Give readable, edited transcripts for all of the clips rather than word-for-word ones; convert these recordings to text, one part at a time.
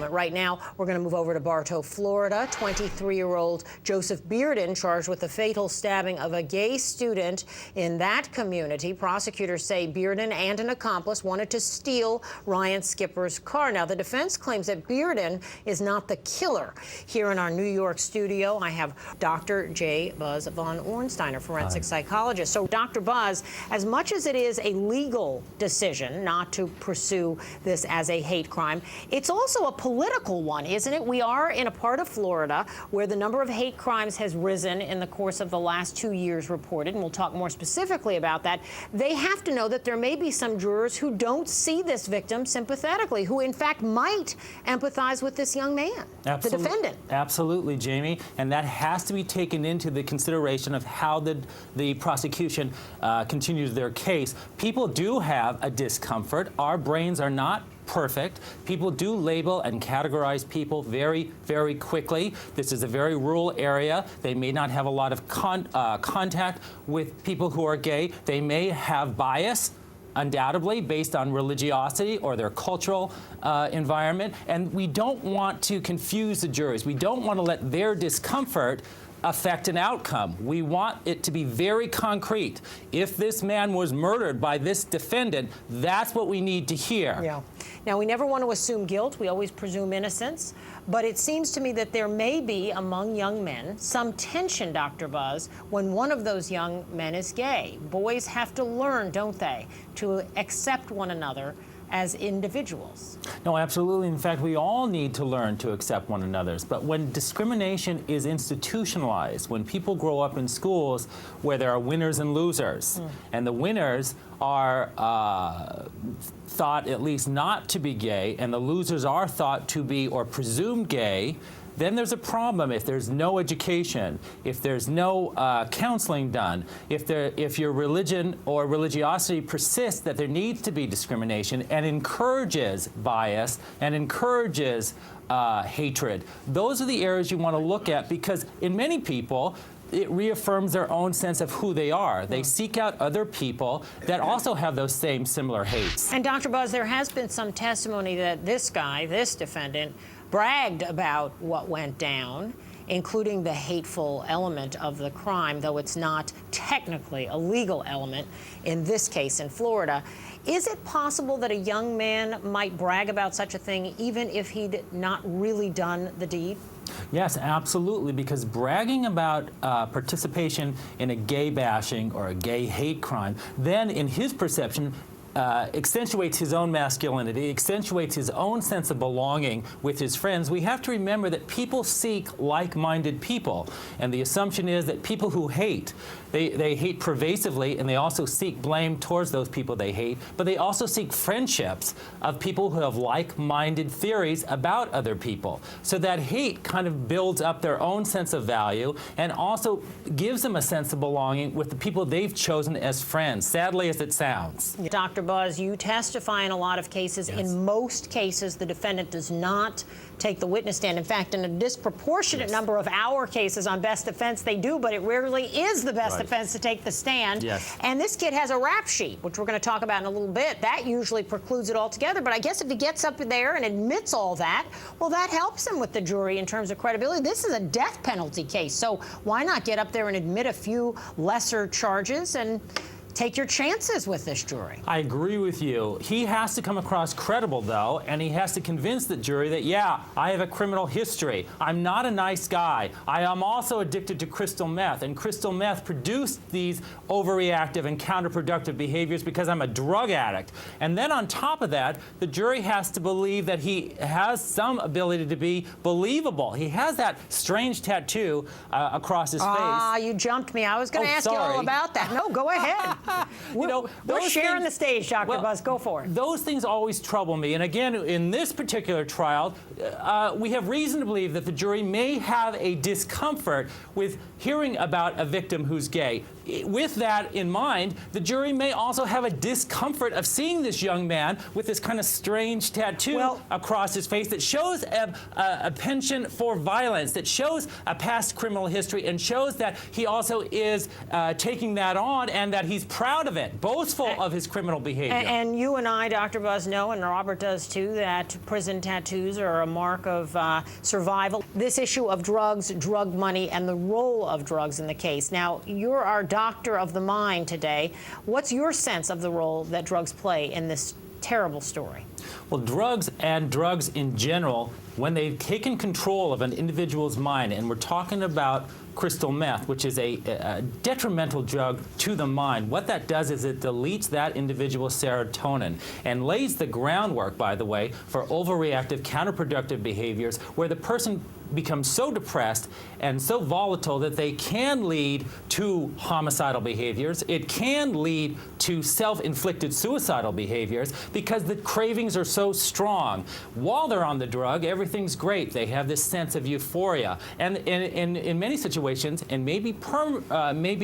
moment. Right now, we're going to move over to Bartow, Florida. 23-year-old Joseph Bearden charged with the fatal stabbing of a gay student in that community. Prosecutors say Bearden and an accomplice wanted to steal Ryan Skipper's car. Now, the defense claims that Bearden is not the killer. Here in our New York studio, I have Dr. J. Buzz von Ornsteiner, forensic psychologist. So, Dr. Buzz, as much as it is a legal decision not to pursue this as a hate crime, it's also a political one, isn't it? We are in a part of Florida where the number of hate crimes has risen in the course of the last 2 years reported, and we'll talk more specifically about that. They have to know that there may be some jurors who don't see this victim sympathetically, who in fact might empathize with this young man, the defendant. Absolutely, Jamie, and that has to be taken into the consideration of how the prosecution continues their case. People do have a discomfort. Our brains are not perfect. People do label and categorize people very, very quickly. This is a very rural area. They may not have a lot of contact with people who are gay. They may have bias, undoubtedly, based on religiosity or their cultural environment. And we don't want to confuse the juries. We don't want to let their discomfort affect an outcome. We want it to be very concrete. If this man was murdered by this defendant, that's what we need to hear. Yeah. Now, we never want to assume guilt. We always presume innocence. But it seems to me that there may be, among young men, some tension, Dr. Buzz, when one of those young men is gay. Boys have to learn, don't they, to accept one another as individuals. No, absolutely. In fact, we all need to learn to accept one another's. But when discrimination is institutionalized, when people grow up in schools where there are winners and losers, and the winners are thought at least not to be gay, and the losers are thought to be or presumed gay, then there's a problem if there's no education, if there's no counseling done, if your religion or religiosity persists that there needs to be discrimination and encourages bias and encourages hatred. Those are the areas you want to look at, because in many people, it reaffirms their own sense of who they are. They seek out other people that also have those same similar hates. And Dr. Buzz, there has been some testimony that this guy, this defendant, bragged about what went down, including the hateful element of the crime, though it's not technically a legal element in this case in Florida. Is it possible that a young man might brag about such a thing even if he'd not really done the deed? Yes, absolutely, because bragging about participation in a gay bashing or a gay hate crime, then in his perception, accentuates his own masculinity, accentuates his own sense of belonging with his friends. We have to remember that people seek like-minded people, and the assumption is that people who hate, they hate pervasively, and they also seek blame towards those people they hate, but they also seek friendships of people who have like-minded theories about other people. So that hate kind of builds up their own sense of value and also gives them a sense of belonging with the people they've chosen as friends, sadly as it sounds. Dr. Buzz, you testify in a lot of cases. Yes. In most cases, the defendant does not take the witness stand. In fact, in a disproportionate number of our cases on best defense, they do, but it rarely is the best defense to take the stand. Yes. And this kid has a rap sheet, which we're going to talk about in a little bit. That usually precludes it altogether. But I guess if he gets up there and admits all that, well, that helps him with the jury in terms of credibility. This is a death penalty case, so why not get up there and admit a few lesser charges and take your chances with this jury? I agree with you. He has to come across credible, though, and he has to convince the jury that, yeah, I have a criminal history. I'm not a nice guy. I am also addicted to crystal meth, and crystal meth produced these overreactive and counterproductive behaviors because I'm a drug addict. And then on top of that, the jury has to believe that he has some ability to be believable. He has that strange tattoo across his face. Ah, you jumped me. I was going to ask you all about that. No, go ahead. We're sharing the stage, Dr. Buzz. Go for it. Those things always trouble me. And again, in this particular trial, we have reason to believe that the jury may have a discomfort with hearing about a victim who's gay. with that in mind, the jury may also have a discomfort of seeing this young man with this kind of strange tattoo across his face that shows a penchant for violence, that shows a past criminal history, and shows that he also is taking that on and that he's proud of it, boastful of his criminal behavior. And you and I, Dr. Buzz, know, and Robert does too, that prison tattoos are a mark of survival. This issue of drugs, drug money, and the role of drugs in the case. Now, you're our doctor of the mind today. What's your sense of the role that drugs play in this terrible story? Well, drugs and drugs in general, when they've taken control of an individual's mind, and we're talking about crystal meth, which is a detrimental drug to the mind, what that does is it deletes that individual's serotonin and lays the groundwork, by the way, for overreactive, counterproductive behaviors where the person becomes so depressed and so volatile that they can lead to homicidal behaviors. It can lead to self-inflicted suicidal behaviors because the cravings are so strong. While they're on the drug, everything's great. They have this sense of euphoria. And in many situations, and maybe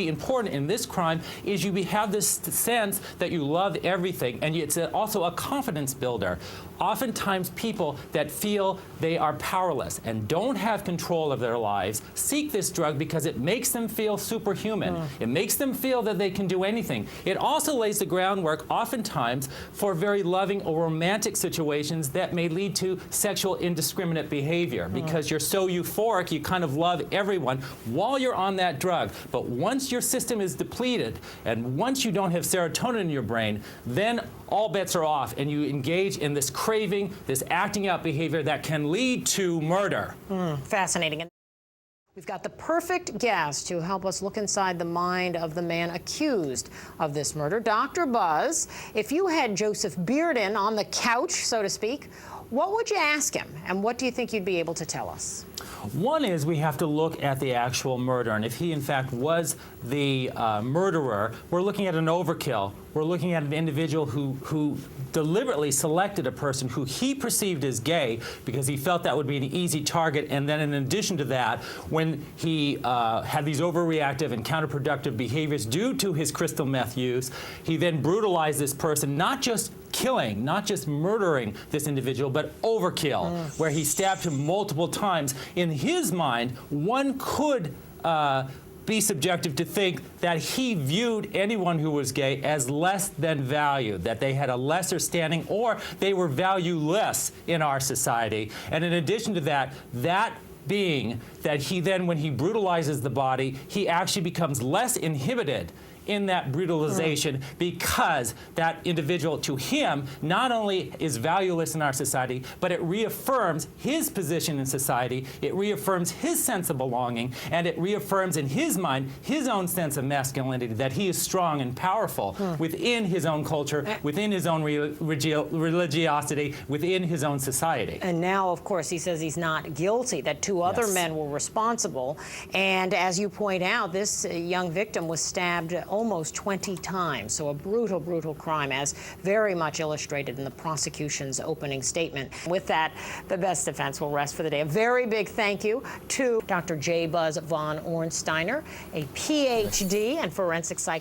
important in this crime, is you have this sense that you love everything, and it's also a confidence builder. Oftentimes people that feel they are powerless and don't have control of their lives seek this drug because it makes them feel superhuman. It makes them feel that they can do anything. It also lays the groundwork oftentimes for very loving or romantic situations that may lead to sexual indiscriminate behavior because you're so euphoric, you kind of love everyone while you're on that drug. But once your system is depleted and once you don't have serotonin in your brain, then all bets are off and you engage in this craving, this acting out behavior that can lead to murder. Fascinating. We've got the perfect guest to help us look inside the mind of the man accused of this murder. Dr. Buzz, if you had Joseph Bearden on the couch, so to speak, what would you ask him, and what do you think you'd be able to tell us? One is we have to look at the actual murder, and if he in fact was the murderer, we're looking at an overkill. We're looking at an individual who deliberately selected a person who he perceived as gay because he felt that would be an easy target, and then in addition to that, when he had these overreactive and counterproductive behaviors due to his crystal meth use, he then brutalized this person, not just killing, not just murdering this individual, but overkill, where he stabbed him multiple times. In his mind, one could be subjective to think that he viewed anyone who was gay as less than valued, that they had a lesser standing or they were valueless in our society. And in addition to that, that being that he then, when he brutalizes the body, he actually becomes less inhibited in that brutalization because that individual to him not only is valueless in our society, but it reaffirms his position in society, it reaffirms his sense of belonging, and it reaffirms in his mind his own sense of masculinity, that he is strong and powerful within his own culture, within his own religiosity, within his own society. And now, of course, he says he's not guilty, that two other men were responsible. And as you point out, this young victim was stabbed almost 20 times. So a brutal, brutal crime, as very much illustrated in the prosecution's opening statement. With that, the best defense will rest for the day. A very big thank you to Dr. J. Buzz von Ornsteiner, a PhD and forensic psychologist.